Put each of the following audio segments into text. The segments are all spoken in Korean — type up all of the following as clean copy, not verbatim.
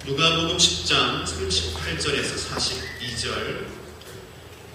누가복음 10장 38절에서 42절.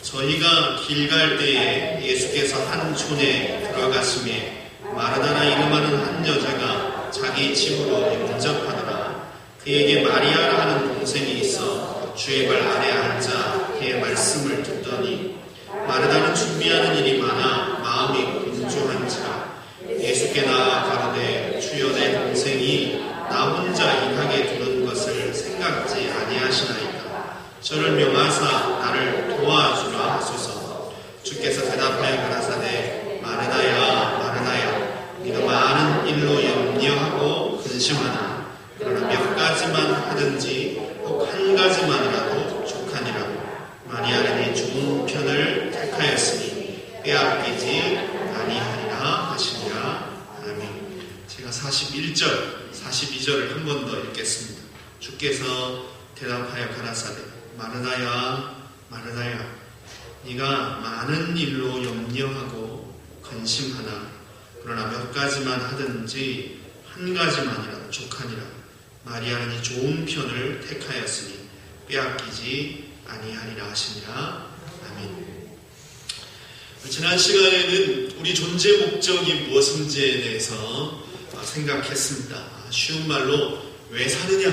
저희가 길 갈 때에 예수께서 한 촌에 들어가심에 마르다라 이름하는 한 여자가 자기 집으로 영접하더라. 그에게 마리아라 하는 동생이 있어 주의 발 아래 앉아 그의 말씀을 듣더니 마르다는 준비하는 일이 많아 마음이 분주한지라. 예수께 나아 가로되 주여 내 동생이 나 혼자 일하게 두는 것을 생각지 아니하시나이까. 저를 명하사 나를 도와주라 하소서. 주께서 대답하여 가라사대 마르다야 마르다야 네가 많은 일로 염려하고 근심하나 그러나 몇 가지만 하든지 혹 한 가지만이라도 족하니라고. 마리아는 이 좋은 편을 택하였으니 빼앗기지 아니하리라 하시니라. 아멘. 제가 41절 42절을 한 번 더 읽겠습니다. 주께서 대답하여 가라사대 마르다야 마르다야 네가 많은 일로 염려하고 근심하나 그러나 몇 가지만 하든지 한 가지만이라도 족하니라. 마리아는 이 좋은 편을 택하였으니 빼앗기지 아니하리라 하시니라. 아멘. 지난 시간에는 우리 존재 목적이 무엇인지에 대해서 생각했습니다. 쉬운 말로 왜 사느냐?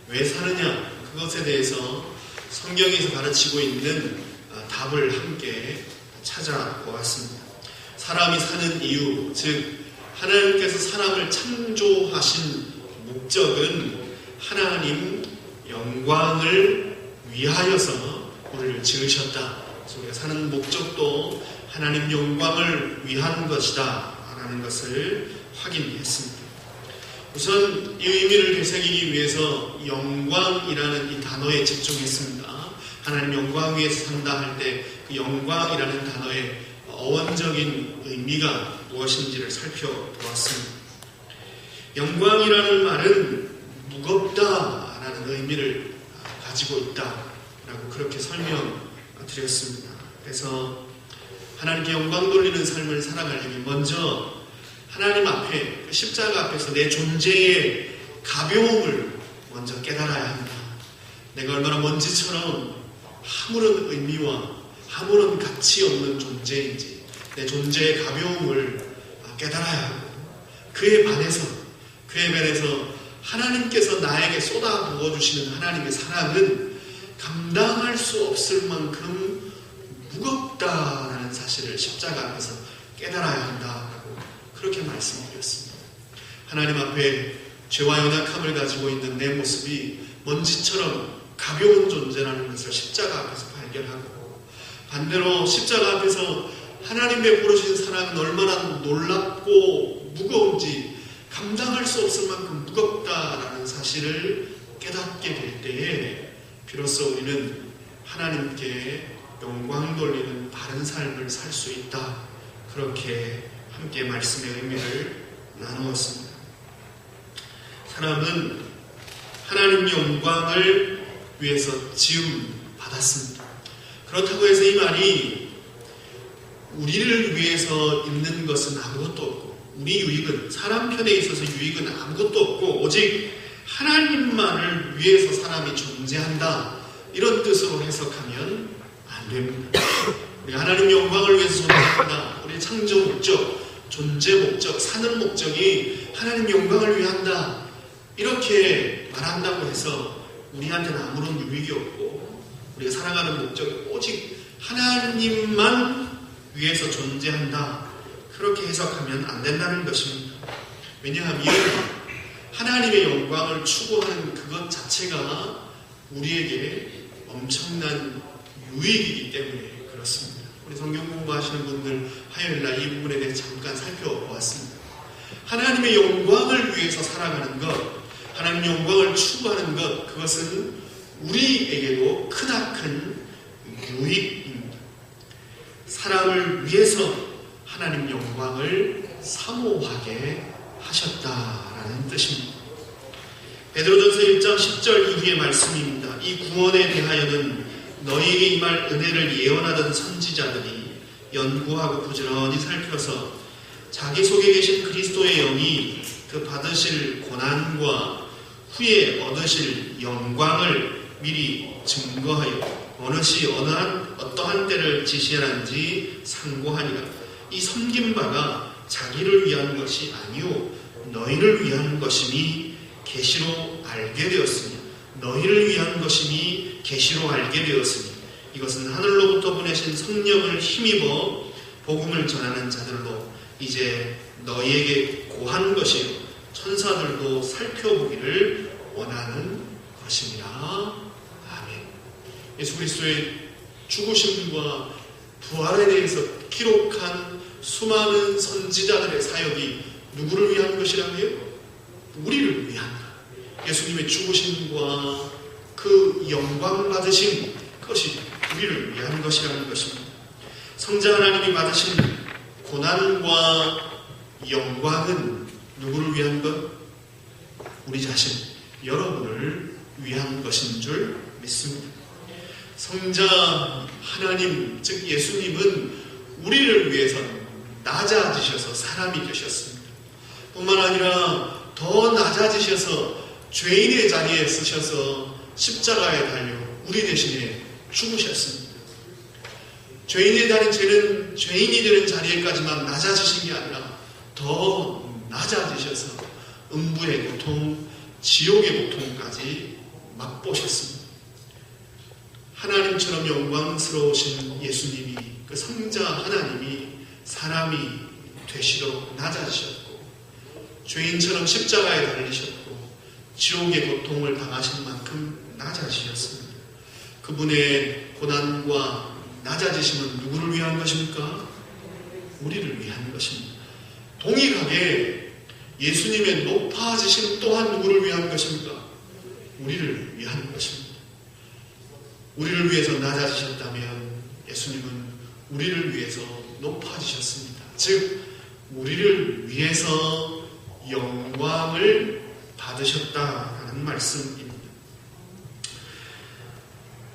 왜 사느냐? 그것에 대해서 성경에서 가르치고 있는 답을 함께 찾아보았습니다. 사람이 사는 이유, 즉 하나님께서 사람을 창조하신 목적은 하나님 영광을 위하여서 우리를 지으셨다. 우리가 사는 목적도 하나님 영광을 위한 것이다 라는 것을 확인했습니다. 우선 이 의미를 되새기기 위해서 영광이라는 이 단어에 집중했습니다. 하나님 영광 위에서 산다 할 때 그 영광이라는 단어의 어원적인 의미가 무엇인지를 살펴보았습니다. 영광이라는 말은 무겁다라는 의미를 가지고 있다라고 그렇게 설명드렸습니다. 그래서 하나님께 영광 돌리는 삶을 살아가려면 먼저 하나님 앞에 십자가 앞에서 내 존재의 가벼움을 먼저 깨달아야 합니다. 내가 얼마나 먼지처럼 아무런 의미와 아무런 가치 없는 존재인지 내 존재의 가벼움을 깨달아야 하고 그에 반해서 하나님께서 나에게 쏟아 부어주시는 하나님의 사랑은 감당할 수 없을 만큼 무겁다라는 사실을 십자가 앞에서 깨달아야 한다라고 그렇게 말씀드렸습니다. 하나님 앞에 죄와 연약함을 가지고 있는 내 모습이 먼지처럼 가벼운 존재라는 것을 십자가 앞에서 발견하고 반대로 십자가 앞에서 하나님 베풀어주신 사랑은 얼마나 놀랍고 무거운지 감당할 수 없을 만큼 무겁다라는 사실을 깨닫게 될 때에 비로소 우리는 하나님께 영광 돌리는 바른 삶을 살 수 있다. 그렇게 함께 말씀의 의미를 나누었습니다. 사람은 하나님 영광을 위해서 지음 받았습니다. 그렇다고 해서 이 말이 우리를 위해서 있는 것은 아무것도 없고 우리 유익은 사람 편에 있어서 유익은 아무것도 없고 오직 하나님만을 위해서 사람이 존재한다 이런 뜻으로 해석하면 안 됩니다. 우리 하나님 영광을 위해서 존재한다. 우리 창조 목적, 존재 목적, 사는 목적이 하나님 영광을 위한다. 이렇게 말한다고 해서 우리한테는 아무런 유익이 없고 우리가 살아가는 목적이 오직 하나님만 위해서 존재한다. 그렇게 해석하면 안 된다는 것입니다. 왜냐하면 하나님의 영광을 추구하는 그것 자체가 우리에게 엄청난 유익이기 때문에 그렇습니다. 우리 성경 공부하시는 분들 화요일날 이 부분에 대해서 잠깐 살펴보았습니다. 하나님의 영광을 위해서 살아가는 것, 하나님의 영광을 추구하는 것, 그것은 우리에게도 크나큰 유익입니다. 사람을 위해서 하나님 영광을 사모하게 하셨다라는 뜻입니다. 베드로전서 1장 10절 이후의 말씀입니다. 이 구원에 대하여는 너희에게 임할 은혜를 예언하던 선지자들이 연구하고 부지런히 살펴서 자기 속에 계신 그리스도의 영이 그 받으실 고난과 후에 얻으실 영광을 미리 증거하여 어느 시 어떠한 때를 지시하는지 상고하니라. 이 섬긴 바가 자기를 위한 것이 아니요 너희를 위한 것이니 계시로 알게 되었으니 너희를 위한 것이니 계시로 알게 되었으니 이것은 하늘로부터 보내신 성령을 힘입어 복음을 전하는 자들로 이제 너희에게 고한 것이요 천사들도 살펴보기를 원하는 것입니다. 아멘. 예수 그리스도의 죽으심과 부활에 대해서 기록한 수많은 선지자들의 사역이 누구를 위한 것이라고요? 우리를 위한 것. 예수님의 죽으심과 그 영광 받으심, 그것이 우리를 위한 것이라는 것입니다. 성자 하나님이 받으신 고난과 영광은 누구를 위한 것? 우리 자신, 여러분을 위한 것인 줄 믿습니다. 성자 하나님, 즉 예수님은 우리를 위해서 낮아지셔서 사람이 되셨습니다. 뿐만 아니라 더 낮아지셔서 죄인의 자리에 쓰셔서 십자가에 달려 우리 대신에 죽으셨습니다. 죄인이 되는 자리에까지만 낮아지신 게 아니라 더 낮아지셔서 음부의 고통, 지옥의 고통까지 맛보셨습니다. 하나님처럼 영광스러우신 예수님이, 그 성자 하나님이 사람이 되시도록 낮아지셨고 죄인처럼 십자가에 달리셨고 지옥의 고통을 당하신 만큼 낮아지셨습니다. 그분의 고난과 낮아지심은 누구를 위한 것입니까? 우리를 위한 것입니다. 동일하게 예수님의 높아지심 또한 누구를 위한 것입니까? 우리를 위한 것입니다. 우리를 위해서 낮아지셨다면 예수님은 우리를 위해서 높아지셨습니다. 즉 우리를 위해서 영광을 받으셨다는 말씀입니다.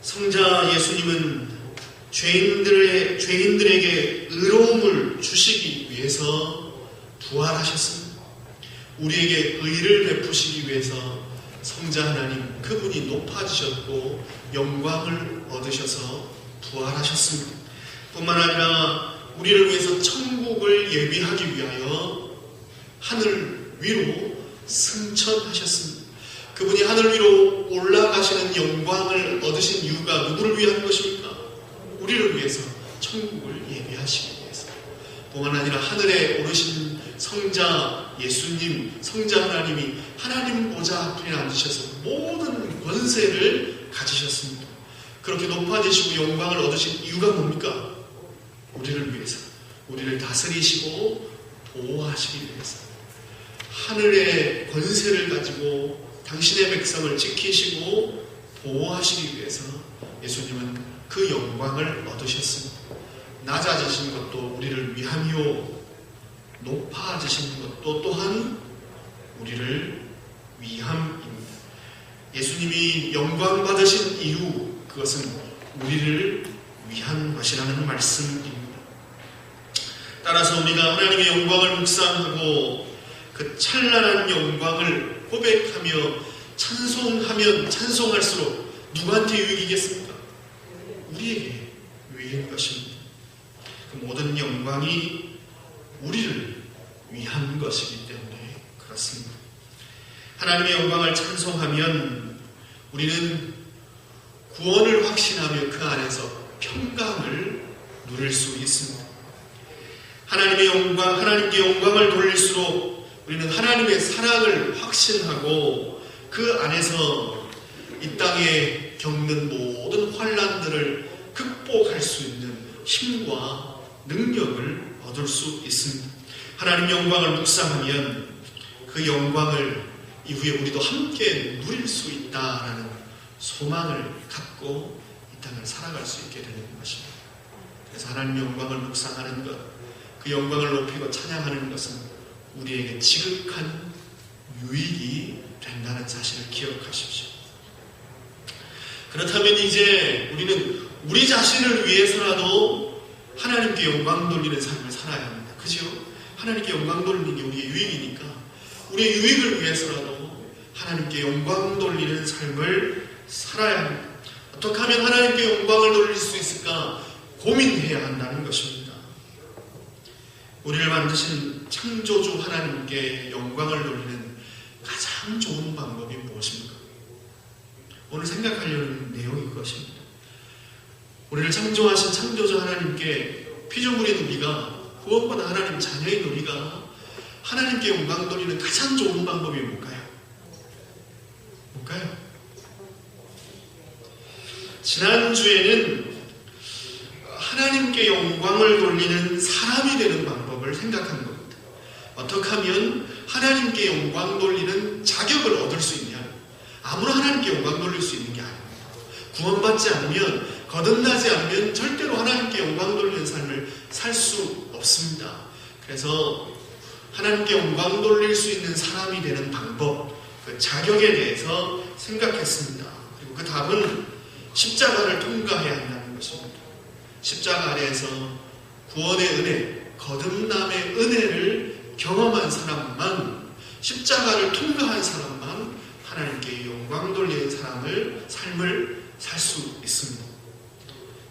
성자 예수님은 죄인들에게 의로움을 주시기 위해서 부활하셨습니다. 우리에게 의를 베푸시기 위해서 성자 하나님, 그분이 높아지셨고 영광을 얻으셔서 부활하셨습니다. 뿐만 아니라 우리를 위해서 천국을 예비하기 위하여 하늘 위로 승천하셨습니다. 그분이 하늘 위로 올라가시는 영광을 얻으신 이유가 누구를 위한 것입니까? 우리를 위해서, 천국을 예비하시기 위해서. 뿐만 아니라 하늘에 오르신 성자 예수님, 성자 하나님이 하나님 보좌 앞에 앉으셔서 모든 권세를 가지셨습니다. 그렇게 높아지시고 영광을 얻으신 이유가 뭡니까? 우리를 위해서, 우리를 다스리시고 보호하시기 위해서. 하늘의 권세를 가지고 당신의 백성을 지키시고 보호하시기 위해서 예수님은 그 영광을 얻으셨습니다. 낮아지신 것도 우리를 위함이요 높아지신 것도 또한 우리를 위함입니다. 예수님이 영광 받으신 이유, 그것은 우리를 위한 것이라는 말씀입니다. 따라서 우리가 하나님의 영광을 묵상하고 그 찬란한 영광을 고백하며 찬송하면 찬송할수록 누구한테 유익이겠습니까? 우리에게 유익인 것입니다. 그 모든 영광이 우리를 위한 것이기 때문에 그렇습니다. 하나님의 영광을 찬송하면 우리는 구원을 확신하며 그 안에서 평강을 누릴 수 있습니다. 하나님께 영광을 돌릴수록 우리는 하나님의 사랑을 확신하고 그 안에서 이 땅에 겪는 모든 환난들을 극복할 수 있는 힘과 능력을 얻을 수 있습니다. 하나님 영광을 묵상하면 그 영광을 이후에 우리도 함께 누릴 수 있다라는 소망을 갖고 이 땅을 살아갈 수 있게 되는 것입니다. 그래서 하나님 영광을 묵상하는 것, 그 영광을 높이고 찬양하는 것은 우리에게 지극한 유익이 된다는 사실을 기억하십시오. 그렇다면 이제 우리는 우리 자신을 위해서라도 하나님께 영광 돌리는 삶을 살아야 합니다. 그죠? 하나님께 영광 돌리는 게 우리의 유익이니까 우리의 유익을 위해서라도 하나님께 영광 돌리는 삶을 살아야 합니다. 어떻게 하면 하나님께 영광을 돌릴 수 있을까 고민해야 한다는 것입니다. 우리를 만드신 창조주 하나님께 영광을 돌리는 가장 좋은 방법이 무엇입니까? 오늘 생각하려는 내용이 그것입니다. 우리를 창조하신 창조주 하나님께 피조물인 우리가, 구원받은 하나님 자녀인 우리가 하나님께 영광 돌리는 가장 좋은 방법이 뭘까요? 지난주에는 하나님께 영광을 돌리는 사람이 되는 방법을 생각한 겁니다. 어떻게 하면 하나님께 영광 돌리는 자격을 얻을 수 있냐? 아무나 하나님께 영광 돌릴 수 있는 게 아닙니다. 구원받지 않으면, 거듭나지 않으면 절대로 하나님께 영광 돌리는 삶을 살 수 없습니다. 그래서 하나님께 영광 돌릴 수 있는 사람이 되는 방법, 그 자격에 대해서 생각했습니다. 그리고 그 답은 십자가를 통과해야 한다는 것입니다. 십자가 아래에서 구원의 은혜, 거듭남의 은혜를 경험한 사람만, 십자가를 통과한 사람만 하나님께 영광 돌리는 삶을 살 수 있습니다.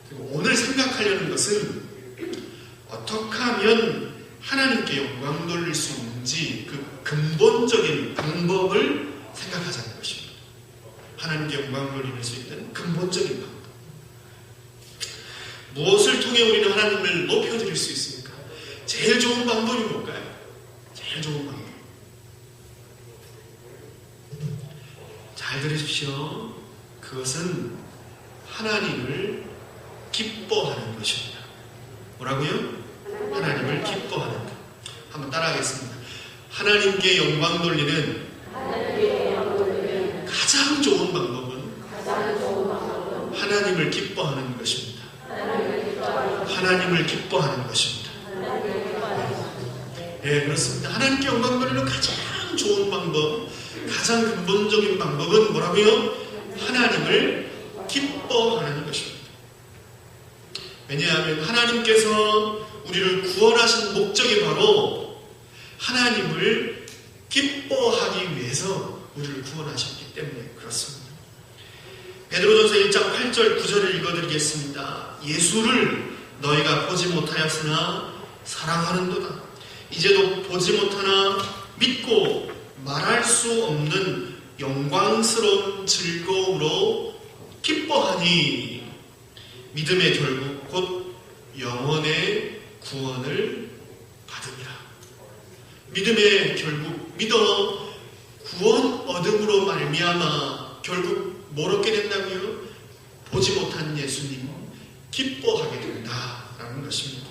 그리고 오늘 생각하려는 것은 어떻게 하면 하나님께 영광 돌릴 수 있는지 그 근본적인 방법을 생각하자는 것입니다. 하나님께 영광 돌릴 수 있는 근본적인 방법. 무엇을 통해 우리는 하나님을 높여드릴 수 있습니까? 제일 좋은 방법이 뭘까요? 제일 좋은 방법. 잘 들으십시오. 그것은 하나님을 기뻐하는 것입니다. 뭐라고요? 하나님을 기뻐하는 것. 한번 따라하겠습니다. 하나님께 영광 돌리는 가장 좋은 방법은 하나님을 기뻐하는 것입니다. 하나님을 기뻐하는 것입니다. 네, 그렇습니다. 하나님께 영광 돌리는 가장 좋은 방법, 가장 근본적인 방법은 뭐라고요? 하나님을 기뻐하는 것입니다. 왜냐하면 하나님께서 우리를 구원하신 목적이 바로 하나님을 기뻐하기 위해서 우리를 구원하셨기 때문에 그렇습니다. 베드로전서 1장 8절 9절을 읽어드리겠습니다. 예수를 너희가 보지 못하였으나 사랑하는도다. 이제도 보지 못하나 믿고 말할 수 없는 영광스러운 즐거움으로 기뻐하니 믿음의 결국 곧 영원의 구원을 받으리라. 믿음의 결국, 믿어 구원 얻음으로 말미암아 결국 뭘 얻게 된다고요? 보지 못한 예수님 기뻐하게 된다라는 것입니다.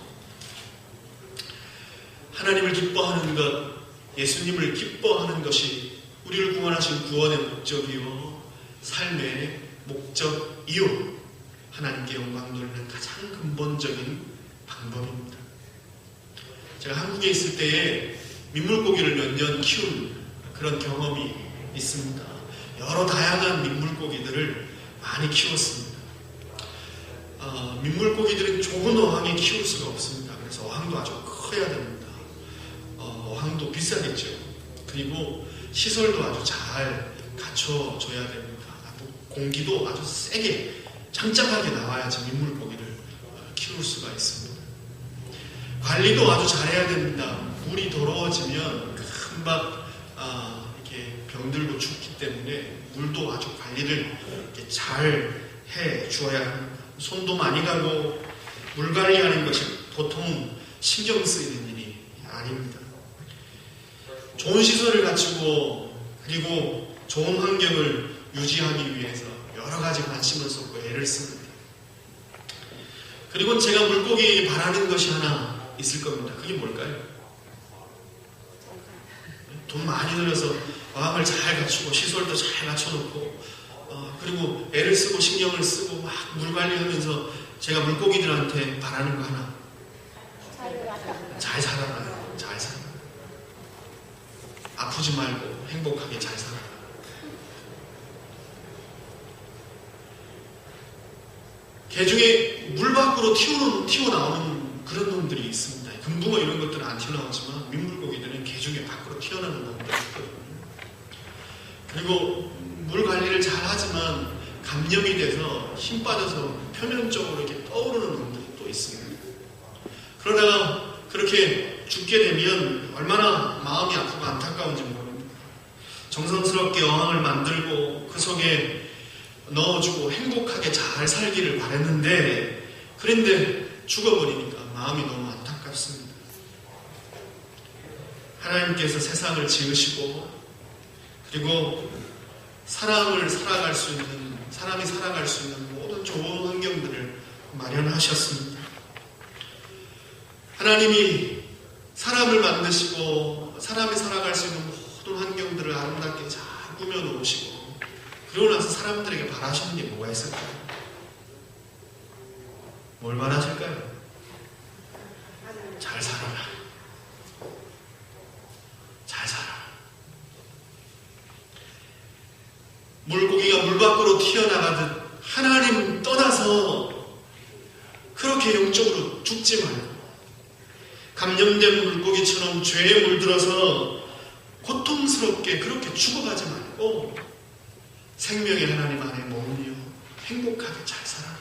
하나님을 기뻐하는 것, 예수님을 기뻐하는 것이 우리를 구원하신 구원의 목적이요, 삶의 목적이요, 하나님께 영광 돌리는 가장 근본적인 방법입니다. 제가 한국에 있을 때에 민물고기를 몇 년 키운 그런 경험이 있습니다. 여러 다양한 민물고기들을 많이 키웠습니다. 민물고기들은 좁은 어항에 키울 수가 없습니다. 그래서 어항도 아주 커야 됩니다. 어항도 비싸겠죠. 그리고 시설도 아주 잘 갖춰줘야 됩니다. 공기도 아주 세게 짱짱하게 나와야지 민물고기를 키울 수가 있습니다. 관리도 아주 잘해야 됩니다. 물이 더러워지면 금방 이렇게 병들고 죽기 때문에 물도 아주 관리를 이렇게 잘 해 주어야 합니다. 손도 많이 가고 물 관리하는 것이 보통 신경 쓰이는 일이 아닙니다. 좋은 시설을 갖추고 그리고 좋은 환경을 유지하기 위해서 여러 가지 관심을 쏟고 애를 씁니다. 그리고 제가 물고기 바라는 것이 하나 있을 겁니다. 그게 뭘까요? 돈 많이 들여서 어항을 잘 갖추고 시설도 잘 갖춰놓고 그리고 애를 쓰고 신경을 쓰고 막 물 관리하면서 제가 물고기들한테 바라는 거 하나, 잘 살아라. 잘 살아라. 아프지 말고 행복하게 잘 살아라. 개 중에 물 밖으로 튀어나오는 그런 놈들이 있습니다. 금붕어 이런 것들은 안 튀어나오지만 민물고기들은 개 중에 밖으로 튀어나오는 놈들이 있거든요. 그리고 물 관리를 잘 하지만 감염이 돼서 힘 빠져서 표면적으로 이렇게 떠오르는 놈들이 또 있습니다. 그러다가 그렇게 죽게 되면 얼마나 마음이 아프고 안타까운지 모릅니다. 정성스럽게 어항을 만들고 그 속에 넣어주고 행복하게 잘 살기를 바랬는데, 그런데 죽어버리니까 마음이 너무 안타깝습니다. 하나님께서 세상을 지으시고 그리고 사람이 살아갈 수 있는 모든 좋은 환경들을 마련하셨습니다. 하나님이 사람을 만드시고 사람이 살아갈 수 있는 모든 환경들을 아름답게 잘 꾸며놓으시고, 그러고 나서 사람들에게 바라시는 게 뭐가 있을까요? 뭘 바라실까요? 잘 살아라. 잘 살아라. 물고기가 물 밖으로 튀어나가듯 하나님 떠나서 그렇게 영적으로 죽지 말고, 감염된 물고기처럼 죄에 물들어서 고통스럽게 그렇게 죽어가지 말고 생명의 하나님 안에 머물며 행복하게 잘 살아라.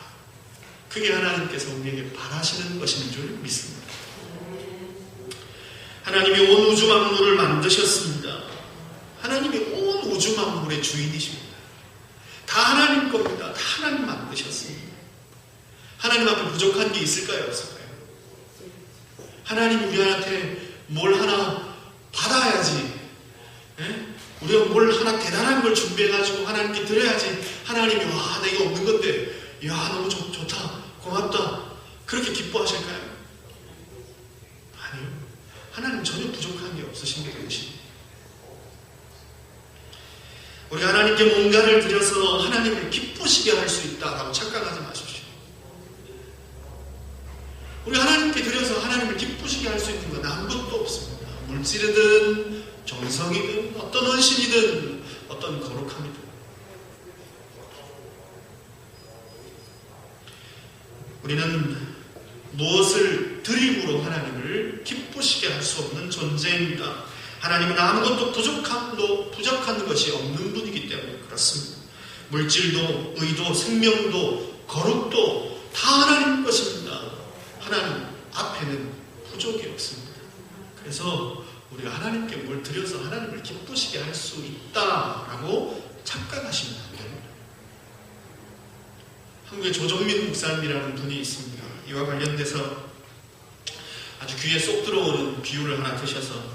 그게 하나님께서 우리에게 바라시는 것인 줄 믿습니다. 하나님이 온 우주 만물을 만드셨습니다. 하나님이 온 우주 만물의 주인이십니다. 다 하나님 겁니다. 다 하나님 만드셨습니다. 하나님 앞에 부족한 게 있을까요? 없을까요? 하나님이 우리한테 뭘 하나 받아야지, 우리가 뭘 하나 대단한 걸 준비해가지고 하나님께 드려야지 하나님이 와 나 이거 없는 건데 야 너무 좋다 고맙다 그렇게 기뻐하실까요? 아니요. 하나님 전혀 부족한 게 없으신 분이십니다. 우리 하나님께 뭔가를 드려서 하나님을 기쁘시게 할 수 있다라고 착각하지 마십시오. 우리 하나님께 드려서 하나님을 기쁘시게 할 수 있는 건 아무것도 없습니다. 물질이든 정성이든 어떤 헌신이든 어떤 거룩함이든. 우리는 무엇을 드림으로 하나님을 기쁘시게 할 수 없는 존재입니다. 하나님은 아무것도 부족한 것이 없는 분이기 때문에 그렇습니다. 물질도 의도 생명도 거룩도 다 하나님 것입니다. 하나님 앞에는 부족이 없습니다. 그래서 우리가 하나님께 뭘 드려서 하나님을 기쁘시게 할 수 있다라고 착각하시면 안 됩니다. 한국에 조정민 목사님이라는 분이 있습니다. 이와 관련돼서 아주 귀에 쏙 들어오는 비유를 하나 드셔서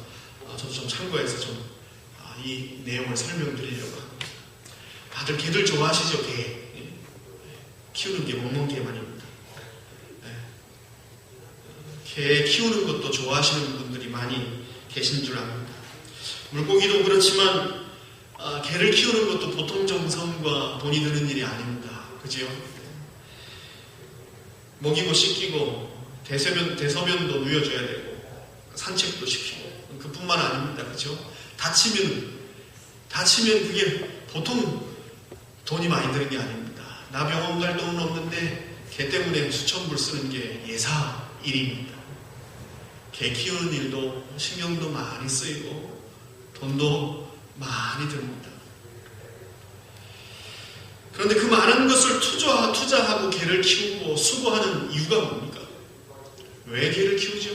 저도 좀 참고해서 좀 이 내용을 설명드리려고 합니다. 다들 개들 좋아하시죠? 개. 키우는 게 못 먹는 개만입니다. 개 키우는 것도 좋아하시는 분들이 많이 계신 줄 압니다. 물고기도 그렇지만 개를 키우는 것도 보통 정성과 돈이 드는 일이 아닙니다. 그죠? 먹이고 씻기고 대소변도 누여줘야 되고 산책도 시키고 그뿐만 아닙니다. 그죠? 다치면 그게 보통 돈이 많이 드는 게 아닙니다. 나 병원 갈 돈은 없는데 개 때문에 수천불 쓰는 게 예사 일입니다. 개 키우는 일도 신경도 많이 쓰이고 돈도 많이 듭니다. 그런데 그 많은 것을 투자하고 개를 키우고 수고하는 이유가 뭡니까? 왜 개를 키우죠?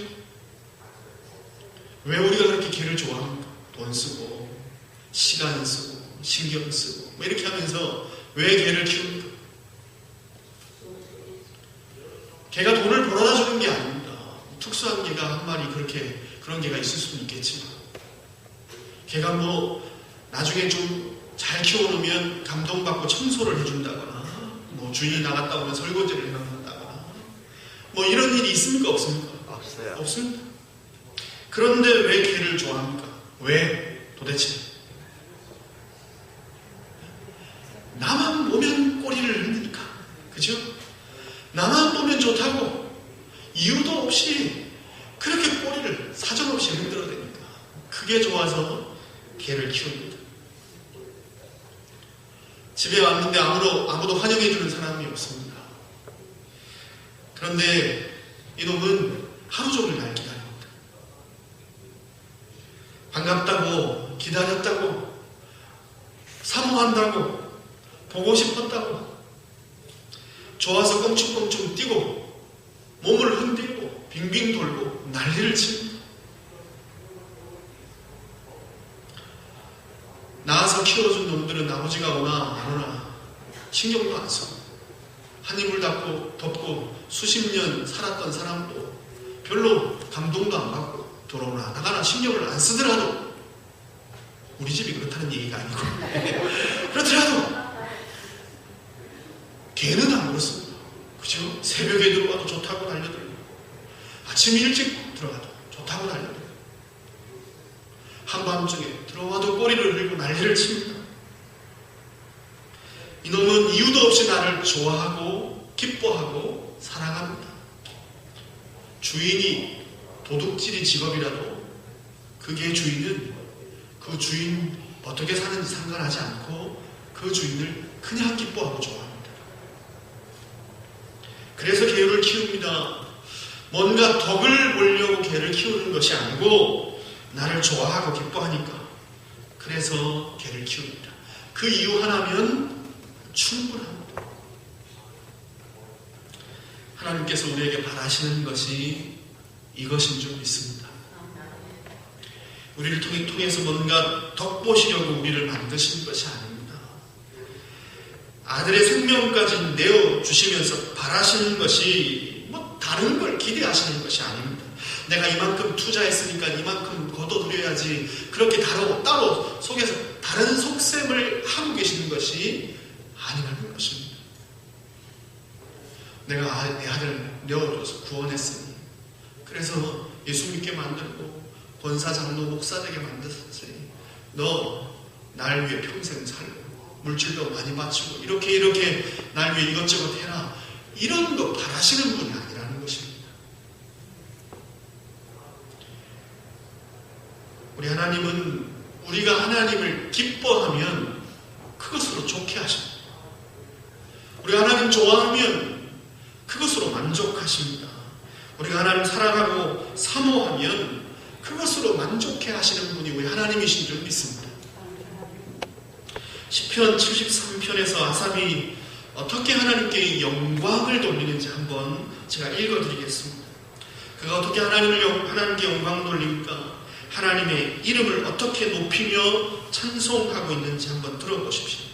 왜 우리가 그렇게 개를 좋아합니까? 돈 쓰고 시간 쓰고 신경 쓰고 뭐 이렇게 하면서 왜 개를 키웁니까? 개가 돈을 벌어다 주는 게 아닙니다. 특수한 개가 한 마리 그런 개가 있을 수는 있겠지만 개가 뭐 나중에 좀 잘 키워놓으면 감동받고 청소를 해준다거나 뭐 주인이 나갔다 오면 설거지를 해놓는다거나 뭐 이런 일이 있습니까? 없습니까? 없어요. 없습니다. 그런데 왜 개를 좋아합니까? 왜 도대체? 나만 보면 꼬리를 흔드니까. 그죠? 나만 보면 좋다고 이유도 없이 그렇게 꼬리를 사정없이 흔들어대니까 그게 좋아서 개를 키웁니다. 집에 왔는데 아무도 환영해주는 사람이 없습니다. 그런데 이놈은 하루 종일 날 기다립니다. 반갑다고 기다렸다고 사모한다고, 보고 싶었다고, 좋아서 껑충껑충 뛰고 몸을 흔들고 빙빙 돌고 난리를 칩니다. 낳아서 키워준 놈들은 아버지가 오나 안 오나 신경도 안 써. 한 입을 덮고 수십 년 살았던 사람도 별로 감동도 안 받고 돌아오나 나가나 신경을 안 쓰더라도, 우리 집이 그렇다는 얘기가 아니고 그렇더라도 걔는 안 그렇습니다. 그죠? 새벽에 들어와도 좋다고 달려들고, 아침 일찍 들어가도 좋다고 달려들고, 한밤중에 들어와도 꼬리를 들고 난리를 칩니다. 이놈은 이유도 없이 나를 좋아하고 기뻐하고 사랑합니다. 주인이 도둑질이 직업이라도 그게 주인은 그 주인 어떻게 사는지 상관하지 않고 그 주인을 그냥 기뻐하고 좋아합니다. 그래서 개를 키웁니다. 뭔가 덕을 보려고 개를 키우는 것이 아니고 나를 좋아하고 기뻐하니까 그래서 개를 키웁니다. 그 이유 하나면 충분합니다. 하나님께서 우리에게 바라시는 것이 이것인 줄 믿습니다. 우리를 통해서 뭔가 덕보시려고 우리를 만드신 것이 아닙니다. 아들의 생명까지 내어주시면서 바라시는 것이 뭐 다른 걸 기대하시는 것이 아닙니다. 내가 이만큼 투자했으니까 이만큼 거둬들여야지, 그렇게 따로 속에서 다른 속셈을 하고 계시는 것이 아니라는 것입니다. 내가 내 아들 내어줘서 구원했으니, 그래서 예수 믿게 만들고 권사, 장로, 목사 되게 만들었으니 너 날 위해 평생 살고 물질도 많이 바치고 이렇게 날 위해 이것저것 해라, 이런 거 바라시는 분이 아니라는 것입니다. 우리 하나님은 우리가 하나님을 기뻐하면 그것으로 좋게 하십니다. 우리가 하나님 좋아하면 그것으로 만족하십니다. 우리가 하나님 사랑하고 사모하면 그것으로 만족해 하시는 분이 우리 하나님이신 줄 믿습니다. 시편 73편에서 아삽이 어떻게 하나님께 영광을 돌리는지 한번 제가 읽어드리겠습니다. 그가 어떻게 하나님께 영광 돌립니까? 하나님의 이름을 어떻게 높이며 찬송하고 있는지 한번 들어보십시오.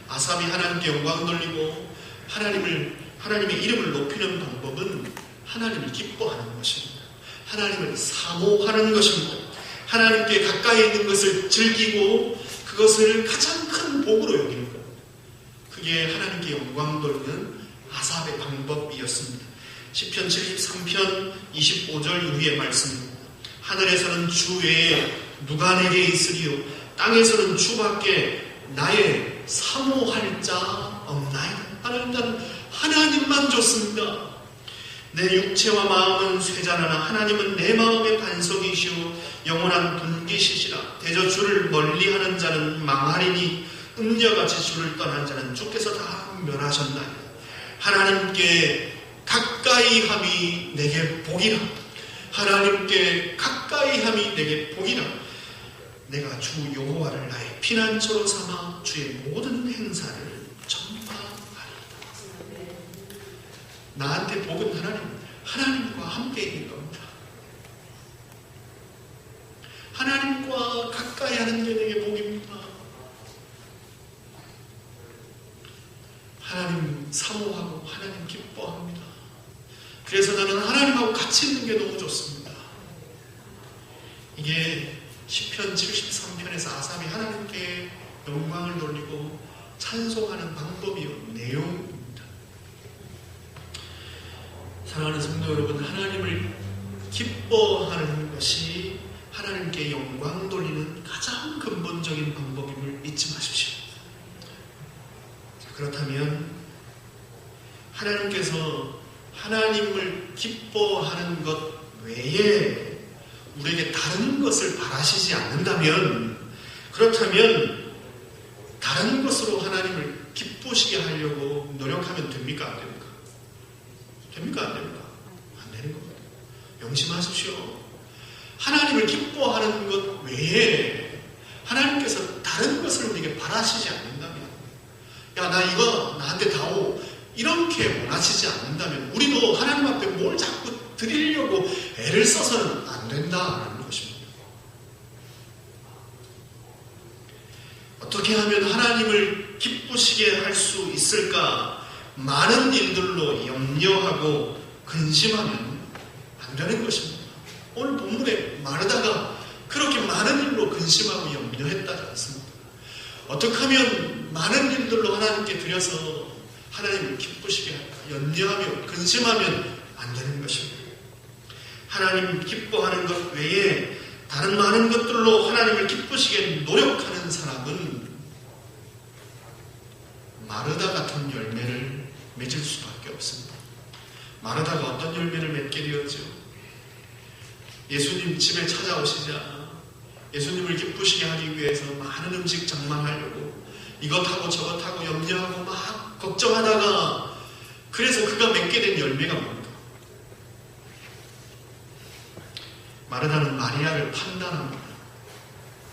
아삽이 하나님께 영광 돌리고 하나님의 이름을 높이는 방법은 하나님을 기뻐하는 것입니다. 하나님을 사모하는 것입니다. 하나님께 가까이 있는 것을 즐기고 그것을 가장 큰 복으로 여기는 것. 그게 하나님께 영광 돌리는 아삽의 방법이었습니다. 시편 73편 25절 이후의 말씀입니다. 하늘에서는 주 외에 누가 내게 있으리요, 땅에서는 주밖에 나의 사모할 자 없나이다. 하나님만 좋습니다. 내 육체와 마음은 쇠잔하나 하나님은 내 마음의 반석이시오 영원한 분기시시라. 대저 주를 멀리하는 자는 망하리니 음녀같이 주를 떠난 자는 주께서 다 멸하셨나이다. 하나님께 가까이 함이 내게 복이라. 하나님께 가까이 함이 내게 복이라. 내가 주 여호와를 나의 피난처로 삼아 주의 모든 행사를 전파하리이다. 나한테 복은 하나님과 함께 있는 겁니다. 하나님과 가까이 하는 게 내게 복입니다. 하나님 사모하고 하나님 기뻐합니다. 그래서 나는 하나님하고 같이 있는 게 너무 좋습니다. 이게 시편 73편에서 아삽이 하나님께 영광을 돌리고 찬송하는 방법이요, 내용입니다. 사랑하는 성도 여러분, 하나님을 기뻐하는 것이 하나님께 영광 돌리는 가장 근본적인 방법임을 잊지 마십시오. 그렇다면 하나님께서 하나님을 기뻐하는 것 외에 우리에게 다른 것을 바라시지 않는다면, 그렇다면 다른 것으로 하나님을 기쁘시게 하려고 노력하면 됩니까? 안 됩니까? 됩니까? 안 됩니까? 안 되는 겁니다. 명심하십시오. 하나님을 기뻐하는 것 외에 하나님께서 다른 것을 우리에게 바라시지 않는다면, 야, 나 이거 나한테 다오, 이렇게 원하시지 않는다면 우리도 하나님 앞에 뭘 자꾸 드리려고 애를 써서는 안 된다는 것입니다. 어떻게 하면 하나님을 기쁘시게 할 수 있을까? 많은 일들로 염려하고 근심하면 안 되는 것입니다. 오늘 본문에 마르다가 그렇게 많은 일로 근심하고 염려했다지 않습니까? 어떻게 하면 많은 일들로 하나님께 드려서 하나님을 기쁘시게 할까? 염려하며 근심하면 안 되는 것입니다. 하나님 기뻐하는 것 외에 다른 많은 것들로 하나님을 기쁘시게 노력하는 사람은 마르다 같은 열매를 맺을 수밖에 없습니다. 마르다가 어떤 열매를 맺게 되었죠? 예수님 집에 찾아오시자 예수님을 기쁘시게 하기 위해서 많은 음식 장만하려고 이것하고 저것하고 염려하고 막 걱정하다가 그래서 그가 맺게 된 열매가 뭡니까? 마르다는 마리아를 판단합니다.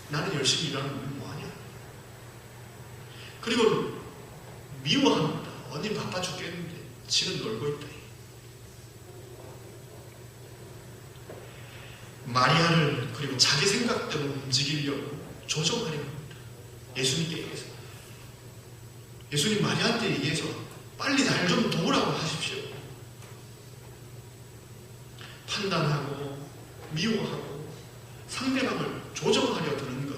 나는 열심히 일하는데 뭐하냐? 그리고 미워합니다. 언니 바빠 죽겠는데 지는 놀고 있다. 마리아를 그리고 자기 생각대로 움직이려고 조종하려고 합니다. 예수님께 얘기해서 예수님 마리아한테 얘기해서 빨리 날 좀 도우라고 하십시오. 판단하고 미워하고 상대방을 조정하려 드는 것,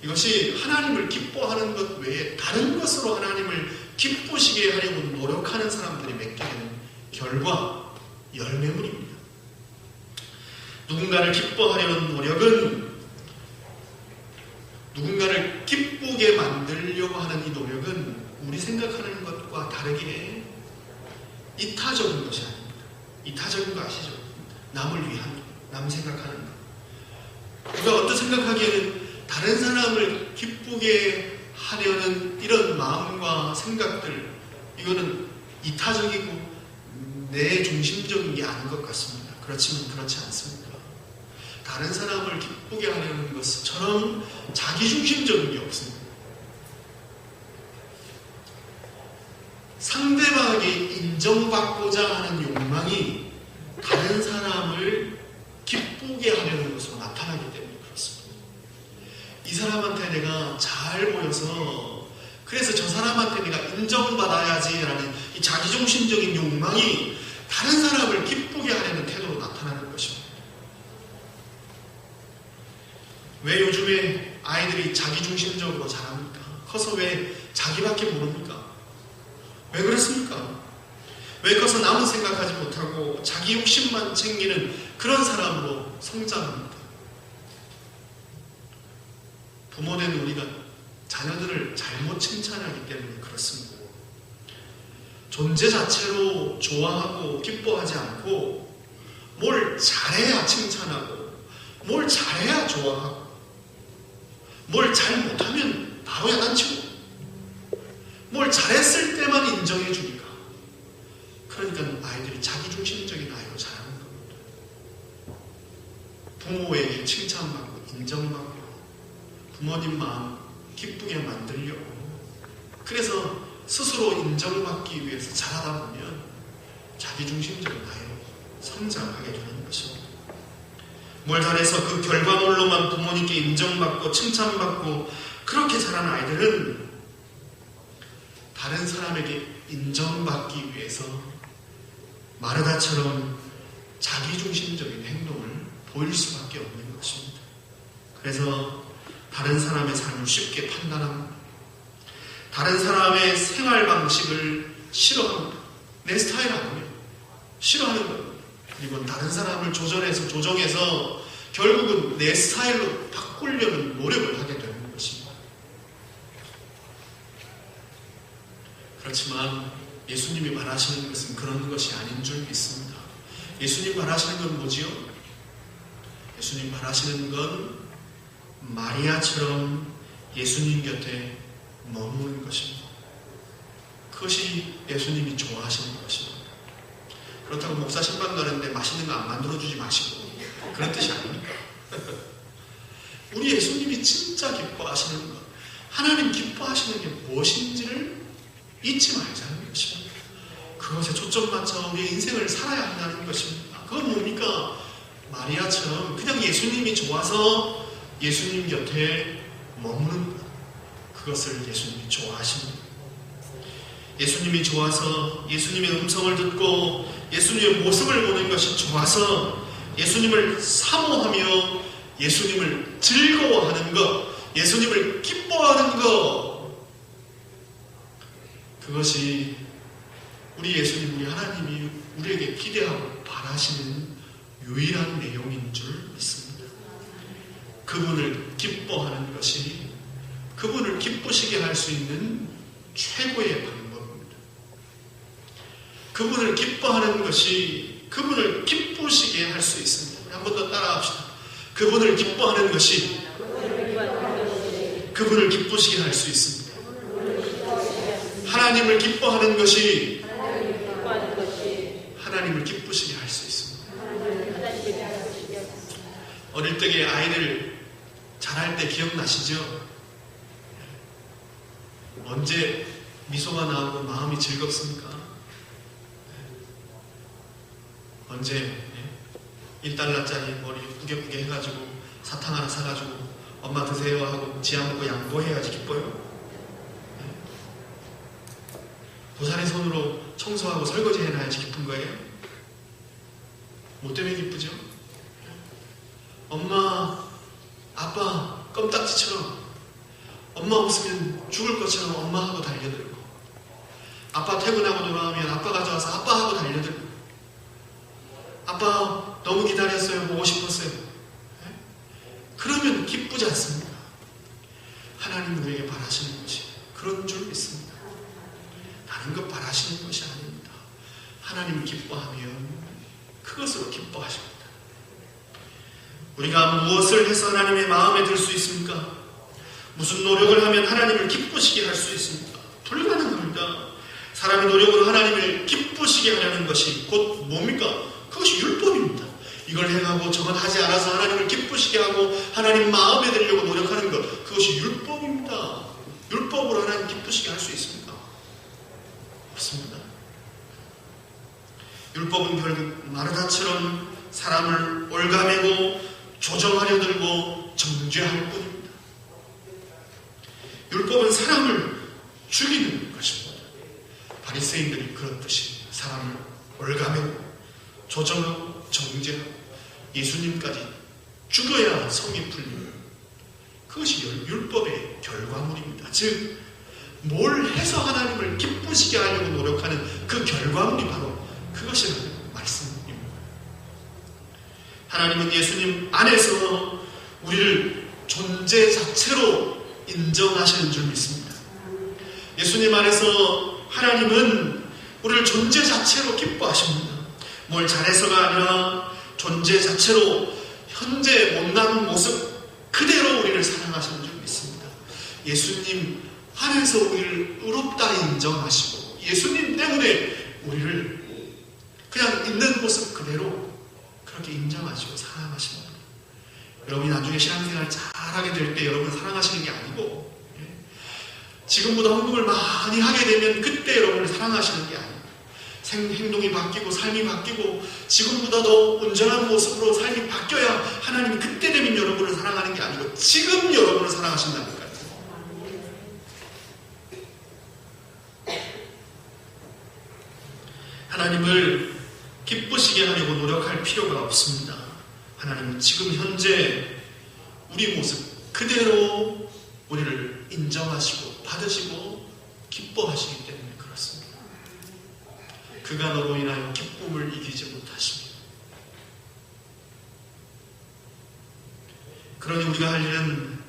이것이 하나님을 기뻐하는 것 외에 다른 것으로 하나님을 기쁘시게 하려고 노력하는 사람들이 맺게 되는 결과, 열매물입니다. 누군가를 기뻐하려는 노력은 누군가를 기쁘게 만들려고 하는 이 노력은 우리 생각하는 것과 다르게 이타적인 것이 아닙니다. 이타적인 거 아시죠? 남을 위한, 남 생각하는 것. 우리가 어떤 생각하기에는 다른 사람을 기쁘게 하려는 이런 마음과 생각들, 이거는 이타적이고 내 중심적인 게 아닌 것 같습니다. 그렇지만 그렇지 않습니다. 다른 사람을 기쁘게 하려는 것처럼 자기중심적인 게 없습니다. 상대방에게 인정받고자 하는 욕망이 다른 사람을 기쁘게 하려는 것으로 나타나기 때문에 그렇습니다. 이 사람한테 내가 잘 보여서 그래서 저 사람한테 내가 인정받아야지라는 이 자기중심적인 욕망이 다른 사람을 기쁘게 하려는 태도로 나타나는 것입니다. 왜 요즘에 아이들이 자기중심적으로 자랍니까? 커서 왜 자기밖에 모릅니까? 왜 그렇습니까? 왜 커서 남은 생각하지 못하고 자기 욕심만 챙기는 그런 사람으로 성장합니다. 부모된 우리가 자녀들을 잘못 칭찬하기 때문에 그렇습니다. 존재 자체로 좋아하고 기뻐하지 않고 뭘 잘해야 칭찬하고 뭘 잘해야 좋아하고 뭘 잘 못하면 바로 야단치고 뭘 잘했을 때만 인정해 주니까, 그러니까 아이들이 자기중심적인 아이로 자라는 겁니다. 부모에게 칭찬받고 인정받고 부모님 마음 기쁘게 만들려고, 그래서 스스로 인정받기 위해서 자라다 보면 자기중심적인 아이로 성장하게 되는 것입니다. 뭘 잘해서 그 결과물로만 부모님께 인정받고 칭찬받고 그렇게 자란 아이들은 다른 사람에게 인정받기 위해서 마르다처럼 자기중심적인 행동을 보일 수밖에 없는 것입니다. 그래서 다른 사람의 삶을 쉽게 판단합니다. 다른 사람의 생활 방식을 싫어합니다. 내 스타일 아니에요. 싫어하는 겁니다. 그리고 다른 사람을 조정해서 결국은 내 스타일로 바꾸려는 노력을 하게 되는 것입니다. 그렇지만 예수님이 말하시는 것은 그런 것이 아닌 줄 믿습니다. 예수님 말하시는 건 뭐지요? 예수님 말하시는 건 마리아처럼 예수님 곁에 머무는 것입니다. 그것이 예수님이 좋아하시는 것입니다. 그렇다고 목사 신방 가는데 맛있는 거 안 만들어주지 마시고 그런 뜻이 아닙니까? 우리 예수님이 진짜 기뻐하시는 것, 하나님 기뻐하시는 게 무엇인지를 잊지 말자는 것입니다. 그것에 초점 맞춰 우리의 인생을 살아야 한다는 것입니다. 그건 뭡니까? 마리아처럼 그냥 예수님이 좋아서 예수님 곁에 머무는 것, 그것을 예수님이 좋아하십니다. 예수님이 좋아서 예수님의 음성을 듣고 예수님의 모습을 보는 것이 좋아서 예수님을 사모하며 예수님을 즐거워하는 것, 예수님을 기뻐하는 것, 그것이 우리 예수님, 우리 하나님이 우리에게 기대하고 바라시는 유일한 내용인 줄 믿습니다. 그분을 기뻐하는 것이 그분을 기쁘시게 할 수 있는 최고의 방법입니다. 그분을 기뻐하는 것이 그분을 기쁘시게 할 수 있습니다. 한 번 더 따라합시다. 그분을 기뻐하는 것이 그분을 기쁘시게 할 수 있습니다. 하나님을 기뻐하는 것이 하나님을 기쁘시게 할 수 있습니다. 어릴 적에 아이들 자랄 때 기억나시죠? 언제 미소가 나오고 마음이 즐겁습니까? 언제 1달러짜리 머리 꾸겨꾸겨 해가지고 사탕 하나 사가지고 엄마 드세요 하고 지 안 먹고 양보해야지 기뻐요? 보살의 손으로 청소하고 설거지 해놔야지 기쁜 거예요? 뭐 때문에 기쁘죠? 엄마, 아빠 껌딱지처럼 엄마 없으면 죽을 것처럼 엄마하고 달려들고, 아빠 퇴근하고 돌아오면 아빠 가져와서 아빠하고 달려들고, 아빠 너무 기다렸어요. 보고 싶었어요. 그러면 기쁘지 않습니까? 하나님 우리에게 바라시는 것이 그런 줄 믿습니다. 다른 것 바라시는 것이 아닙니다. 하나님 기뻐하면 그것으로 기뻐하십니다. 우리가 무엇을 해서 하나님의 마음에 들 수 있습니까? 무슨 노력을 하면 하나님을 기쁘시게 할 수 있습니까? 불가능합니다. 사람이 노력으로 하나님을 기쁘시게 하려는 것이 곧 뭡니까? 그것이 율법입니다. 이걸 행하고 저건 하지 않아서 하나님을 기쁘시게 하고 하나님 마음에 들려고 노력하는 것, 그것이 율법입니다. 율법으로 하나님 기쁘시게 할 수 있습니까? 없습니다. 율법은 결국 마르다처럼 사람을 올가매고 조정하려 들고 정죄할 뿐입니다. 율법은 사람을 죽이는 것입니다. 바리새인들이 그렇듯이 사람을 올가매고 조정하고 정죄하고 예수님까지 죽어야 성이 풀리는, 그것이 율법의 결과물입니다. 즉 뭘 해서 하나님을 기쁘시게 하려고 노력하는 그 결과물이 바로 그것이 말씀입니다. 하나님은 예수님 안에서 우리를 존재 자체로 인정하시는 줄 믿습니다. 예수님 안에서 하나님은 우리를 존재 자체로 기뻐하십니다. 뭘 잘해서가 아니라 존재 자체로 현재 못난 모습 그대로 우리를 사랑하시는 줄 믿습니다. 예수님 안에서 우리를 의롭다 인정하시고 예수님 때문에 우리를 그냥 있는 모습 그대로 그렇게 인정하시고 사랑하십니다. 여러분이 나중에 신앙생활 잘하게 될 때 여러분을 사랑하시는 게 아니고, 지금보다 헌금을 많이 하게 되면 그때 여러분을 사랑하시는 게 아니고, 행동이 바뀌고 삶이 바뀌고 지금보다 더 온전한 모습으로 삶이 바뀌어야 하나님이 그때 되면 여러분을 사랑하는 게 아니고 지금 여러분을 사랑하신다니까요. 하나님을 기쁘시게 하려고 노력할 필요가 없습니다. 하나님은 지금 현재 우리 모습 그대로 우리를 인정하시고 받으시고 기뻐하시기 때문에 그렇습니다. 그가 너로 인하여 기쁨을 이기지 못하십니다. 그러니 우리가 할 일은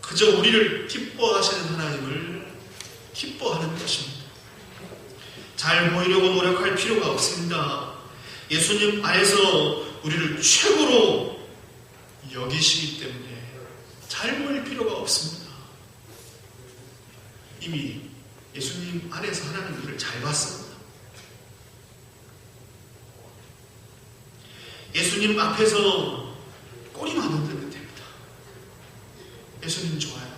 그저 우리를 기뻐하시는 하나님을 기뻐하는 것입니다. 잘 보이려고 노력할 필요가 없습니다. 예수님 안에서 우리를 최고로 여기시기 때문에 잘 보일 필요가 없습니다. 이미 예수님 안에서 하나님 우리를 잘 봤습니다. 예수님 앞에서 꼬리만 흔들면 됩니다. 예수님 좋아요.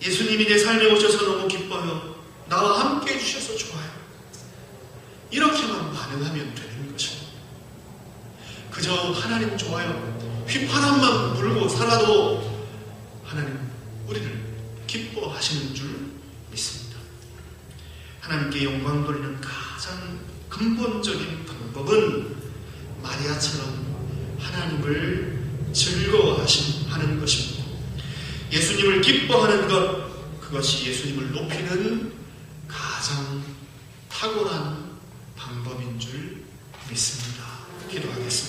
예수님이 내 삶에 오셔서 너무 기뻐요. 나와 함께 해주셔서 좋아요. 이렇게만 반응하면 되는 것입니다. 그저 하나님 좋아요. 휘파람만 불고 살아도 하나님 우리를 기뻐하시는 줄 믿습니다. 하나님께 영광 돌리는 가장 근본적인 방법은 마리아처럼 하나님을 즐거워하는 것입니다. 예수님을 기뻐하는 것, 그것이 예수님을 높이는 가장 탁월한 방법인 줄 믿습니다. 기도하겠습니다.